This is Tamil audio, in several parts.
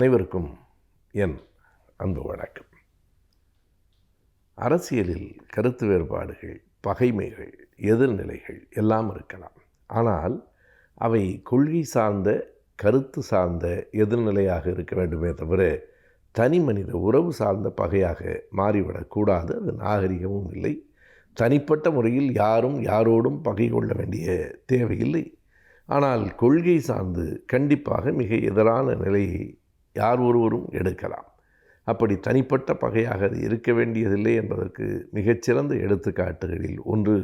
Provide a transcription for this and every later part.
அனைவருக்கும் என் அன்பு வணக்கம். அரசியலில் கருத்து வேறுபாடுகள், பகைமைகள், எதிர்நிலைகள் எல்லாம் இருக்கலாம். ஆனால் அவை கொள்கை சார்ந்த, கருத்து சார்ந்த எதிர்நிலையாக இருக்க வேண்டுமே தவிர தனி மனித உறவு சார்ந்த பகையாக மாறிவிடக்கூடாது. அது நாகரிகமும் இல்லை. தனிப்பட்ட முறையில் யாரும் யாரோடும் பகை கொள்ள வேண்டிய தேவையில்லை. ஆனால் கொள்கை சார்ந்து கண்டிப்பாக மிக எதிரான நிலையை யார் ஒருவரும் எடுக்கலாம். அப்படி தனிப்பட்ட பகையாக அது இருக்க வேண்டியதில்லை என்பதற்கு மிகச்சிறந்த எடுத்துக்காட்டுகளில் ஒன்று,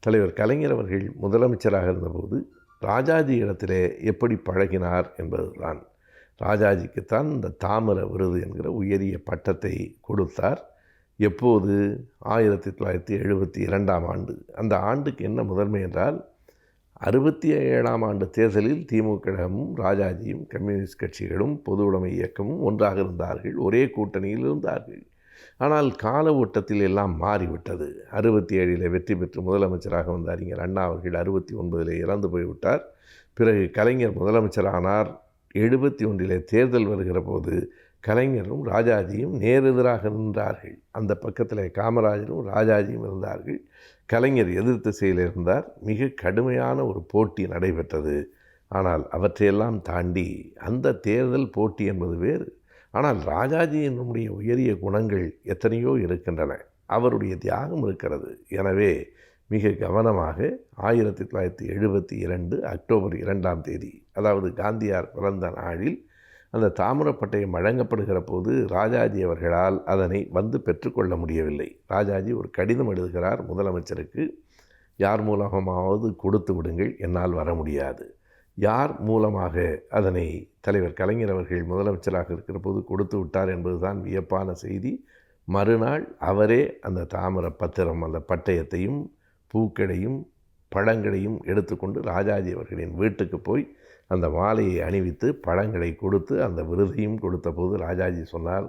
தலைவர் கலைஞர் அவர்கள் முதலமைச்சராக இருந்தபோது ராஜாஜி இடத்திலே எப்படி பழகினார் என்பதுதான். ராஜாஜிக்குத்தான் இந்த தாமர விருது என்கிற உயரிய பட்டத்தை கொடுத்தார். எப்போது? 1972ஆம் ஆண்டு. அந்த ஆண்டுக்கு என்ன முதன்மை என்றால், 67ஆம் ஆண்டு தேர்தலில் திமுகவும் ராஜாஜியும் கம்யூனிஸ்ட் கட்சிகளும் பொது உடைமை இயக்கமும் ஒன்றாக இருந்தார்கள், ஒரே கூட்டணியில் இருந்தார்கள். ஆனால் கால ஓட்டத்தில் எல்லாம் மாறிவிட்டது. 67இல் வெற்றி பெற்று முதலமைச்சராக வந்த அறிஞர் அண்ணா அவர்கள் 69இல் இறந்து போய்விட்டார். பிறகு கலைஞர் முதலமைச்சரானார். 71இல் தேர்தல் வருகிற போது கலைஞரும் ராஜாஜியும் நேரெதிராக நின்றார்கள். அந்த பக்கத்தில் காமராஜரும் ராஜாஜியும் இருந்தார்கள். கலைஞர் எதிர் திசையில் இருந்தார். மிக கடுமையான ஒரு போட்டி நடைபெற்றது. ஆனால் அவற்றையெல்லாம் தாண்டி அந்த தேர்தல் போட்டி என்பது வேறு. ஆனால் ராஜாஜியினுடைய உயரிய குணங்கள் எத்தனையோ இருக்கின்றன. அவருடைய தியாகம் இருக்கிறது. எனவே மிக கவனமாக 1972 அக்டோபர் 2ஆம் தேதி, அதாவது காந்தியார் பிறந்த நாளில் அந்த தாமிரப்பட்டயம் வழங்கப்படுகிற போது ராஜாஜி அவர்களால் அதனை வந்து பெற்றுக்கொள்ள முடியவில்லை. ராஜாஜி ஒரு கடிதம் எழுதுகிறார் முதலமைச்சருக்கு, யார் மூலமாவது கொடுத்து விடுங்கள், என்னால் வர முடியாது. யார் மூலமாக அதனை தலைவர் கலைஞர் அவர்கள் முதலமைச்சராக இருக்கிற போது கொடுத்து விட்டார் என்பதுதான் வியப்பான செய்தி. மறுநாள் அவரே அந்த தாமிர பத்திரம், அந்த பட்டயத்தையும் பூக்களையும் பழங்களையும் எடுத்துக்கொண்டு ராஜாஜி அவர்களின் வீட்டுக்கு போய் அந்த மாலையை அணிவித்து பழங்களை கொடுத்து அந்த விருதையும் கொடுத்த போது ராஜாஜி சொன்னார்,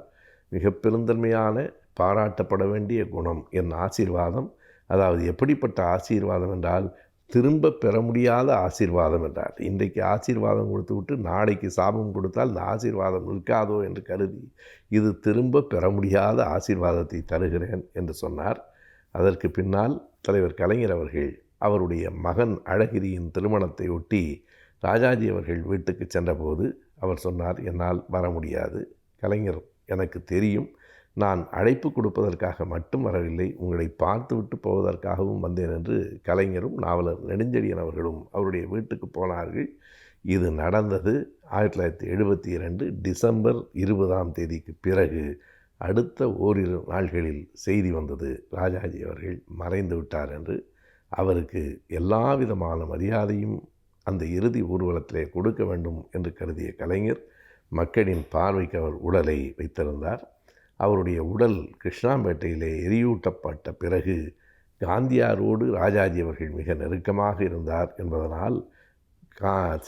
மிக பெருந்தன்மையான, பாராட்டப்பட வேண்டிய குணம் என் ஆசீர்வாதம். அதாவது எப்படிப்பட்ட ஆசீர்வாதம் என்றால், திரும்ப பெற முடியாத ஆசீர்வாதம் என்றார். இன்றைக்கு ஆசீர்வாதம் கொடுத்து விட்டு நாளைக்கு சாபம் கொடுத்தால் இந்த ஆசீர்வாதம் இருக்காதோ என்று கருதி, இது திரும்ப பெற முடியாத ஆசீர்வாதத்தை தருகிறேன் என்று சொன்னார். அதற்கு பின்னால் தலைவர் கலைஞர் அவர்கள் அவருடைய மகன் அழகிரியின் திருமணத்தை ஒட்டி ராஜாஜி அவர்கள் வீட்டுக்கு சென்றபோது அவர் சொன்னார், என்னால் வர முடியாது. கலைஞர், எனக்கு தெரியும், நான் அழைப்பு கொடுப்பதற்காக மட்டும் வரவில்லை, உங்களை பார்த்துவிட்டு போவதற்காகவும் வந்தேன் என்று கலைஞரும் நாவலர் நெடுஞ்செழியன் அவர்களும் அவருடைய வீட்டுக்கு போனார்கள். இது நடந்தது 1972 டிசம்பர் 20ஆம் தேதிக்கு பிறகு. அடுத்த ஓரிரு நாள்களில் செய்தி வந்தது, ராஜாஜி அவர்கள் மறைந்து விட்டார் என்று. அவருக்கு எல்லா விதமான மரியாதையும் அந்த இறுதி ஊர்வலத்திலே கொடுக்க வேண்டும் என்று கருதிய கலைஞர் மக்களின் பார்வைக்கு அவர் உடலை வைத்திருந்தார். அவருடைய உடல் கிருஷ்ணாம்பேட்டையிலே எரியூட்டப்பட்ட பிறகு காந்தியாரோடு ராஜாஜி அவர்கள் மிக நெருக்கமாக இருந்தார் என்பதனால்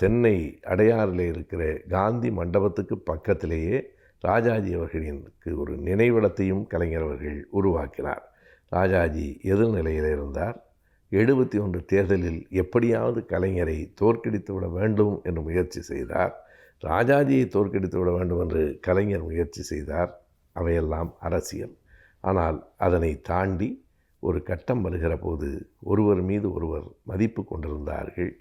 சென்னை அடையாறிலே இருக்கிற காந்தி மண்டபத்துக்கு பக்கத்திலேயே ராஜாஜி அவர்களுக்கு ஒரு நினைவிடத்தையும் கலைஞர் அவர்கள் உருவாக்கினார். ராஜாஜி எதிர்நிலையில் இருந்தார். 71 தேர்தலில் எப்படியாவது கலைஞரை தோற்கடித்து விட வேண்டும் என்று முயற்சி செய்தார். ராஜாஜியை தோற்கடித்து விட வேண்டும் என்று கலைஞர் முயற்சி செய்தார். அவையெல்லாம் அரசியல். ஆனால் அதனை தாண்டி ஒரு கட்டம் வருகிற போது ஒருவர் மீது ஒருவர் மதிப்பு கொண்டிருந்தார்கள்.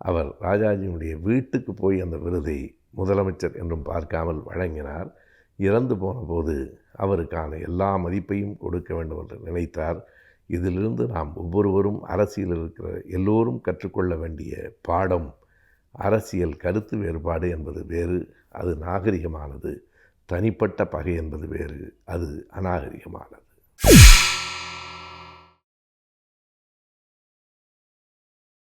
அவர் ராஜாஜியினுடைய வீட்டுக்கு போய் அந்த விருதை முதலமைச்சர் என்றும் பார்க்காமல் வழங்கினார். இறந்து போன போது அவருக்கான எல்லா மதிப்பையும் கொடுக்க வேண்டும் என்று நினைத்தார். இதிலிருந்து நாம் ஒவ்வொருவரும், அரசியலில் இருக்கிற எல்லோரும் கற்றுக்கொள்ள வேண்டிய பாடம், அரசியல் கருத்து வேறுபாடு என்பது வேறு, அது நாகரிகமானது. தனிப்பட்ட பகை என்பது வேறு, அது அநாகரிகமானது.